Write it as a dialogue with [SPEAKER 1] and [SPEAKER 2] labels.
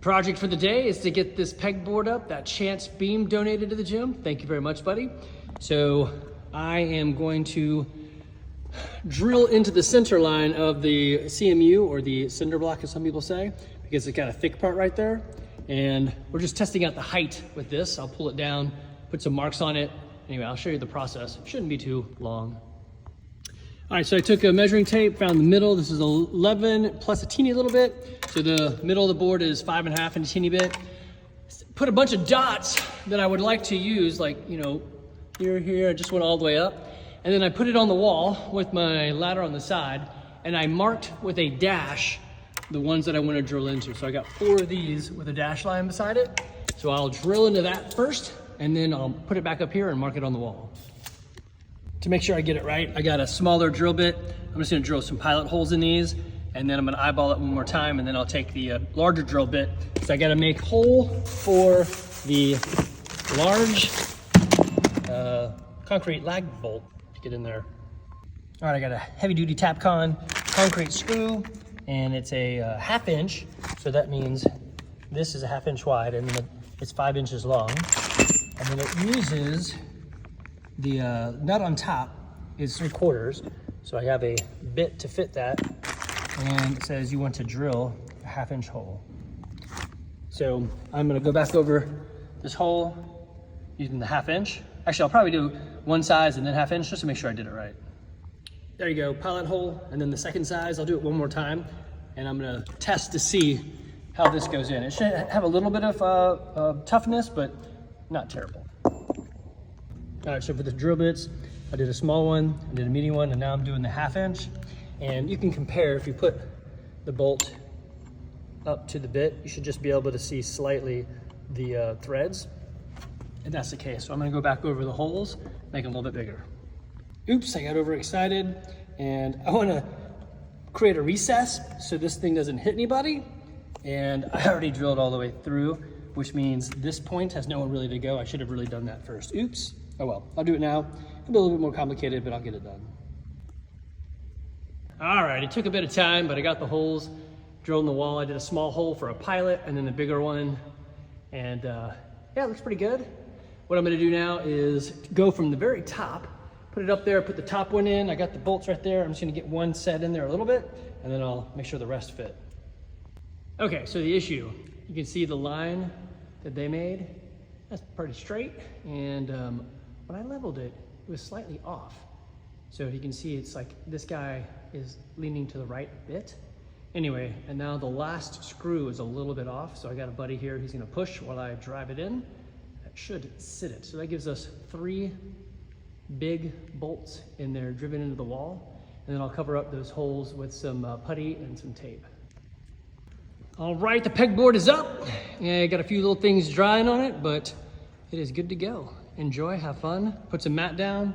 [SPEAKER 1] Project for the day is to get this pegboard up that Chance Beam donated to the gym. Thank you very much, buddy. So I am going to drill into the center line of the CMU, or the cinder block as some people say, because it's got a thick part right there. And we're just testing out the height with this. I'll pull it down, put some marks on it. Anyway, I'll show you the process. It shouldn't be too long. All right, so I took a measuring tape, found the middle. This is 11 plus a teeny little bit. So the middle of the board is 5.5 and a teeny bit. Put a bunch of dots that I would like to use, like, here, I just went all the way up. And then I put it on the wall with my ladder on the side, and I marked with a dash the ones that I want to drill into. So I got 4 of these with a dash line beside it. So I'll drill into that first, and then I'll put it back up here and mark it on the wall. To make sure I get it right, I got a smaller drill bit. I'm just gonna drill some pilot holes in these, and then I'm gonna eyeball it one more time, and then I'll take the larger drill bit. So I gotta make hole for the large concrete lag bolt to get in there. All right, I got a heavy duty Tapcon concrete screw, and it's a 1/2 inch. So that means this is a 1/2 inch wide, and then it's 5 inches long. And then it uses the nut on top is 3/4, so I have a bit to fit that, and it says you want to drill a 1/2 inch hole. So I'm gonna go back over this hole using the 1/2 inch. Actually, I'll probably do one size and then 1/2 inch just to make sure I did it right. There you go, pilot hole, and then the second size, I'll do it one more time, and I'm gonna test to see how this goes in. It should have a little bit of toughness, but not terrible. All right, so for the drill bits, I did a small one, I did a medium one, and now I'm doing the 1/2 inch. And you can compare, if you put the bolt up to the bit, you should just be able to see slightly the threads. And that's the case. So I'm gonna go back over the holes, make them a little bit bigger. Oops, I got overexcited, and I wanna create a recess so this thing doesn't hit anybody. And I already drilled all the way through, which means this point has nowhere really to go. I should have really done that first. Oops. Oh well, I'll do it now. It'll be a little bit more complicated, but I'll get it done. All right, it took a bit of time, but I got the holes drilled in the wall. I did a small hole for a pilot and then a bigger one. And yeah, it looks pretty good. What I'm gonna do now is go from the very top, put it up there, put the top one in. I got the bolts right there. I'm just gonna get one set in there a little bit, and then I'll make sure the rest fit. Okay, so the issue, you can see the line that they made. That's pretty straight, and when I leveled it, it was slightly off. So you can see it's like this guy is leaning to the right a bit. Anyway, and now the last screw is a little bit off, so I got a buddy here, he's gonna push while I drive it in. That should sit it. So that gives us 3 big bolts in there driven into the wall, and then I'll cover up those holes with some putty and some tape. All right, the pegboard is up. Yeah, I got a few little things drying on it, but it is good to go. Enjoy, have fun, put some mat down,